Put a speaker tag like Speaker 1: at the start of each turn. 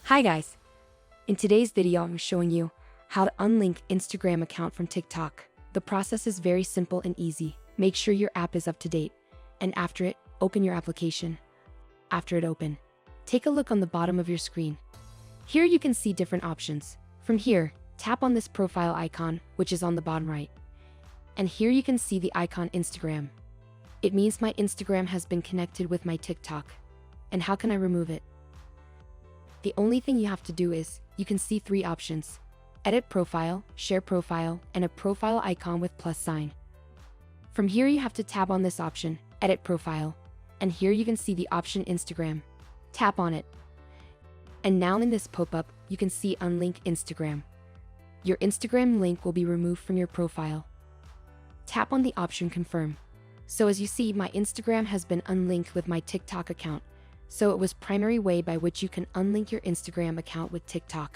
Speaker 1: Hi guys! In today's video I'm showing you how to unlink Instagram account from TikTok. The process is very simple and easy. Make sure your app is up to date, and after it, open your application. After it open, take a look on the bottom of your screen. Here you can see different options. From here, tap on this profile icon, which is on the bottom right. And here you can see the icon Instagram. It means my Instagram has been connected with my TikTok. And how can I remove it? The only thing you have to do is, you can see three options: edit profile, share profile, and a profile icon with plus sign. From here you have to tap on this option, edit profile. And here you can see the option Instagram. Tap on it. And now in this pop-up, you can see Unlink Instagram. Your Instagram link will be removed from your profile. Tap on the option confirm. So as you see, my Instagram has been unlinked with my TikTok account. So it was primary way by which you can unlink your Instagram account with TikTok.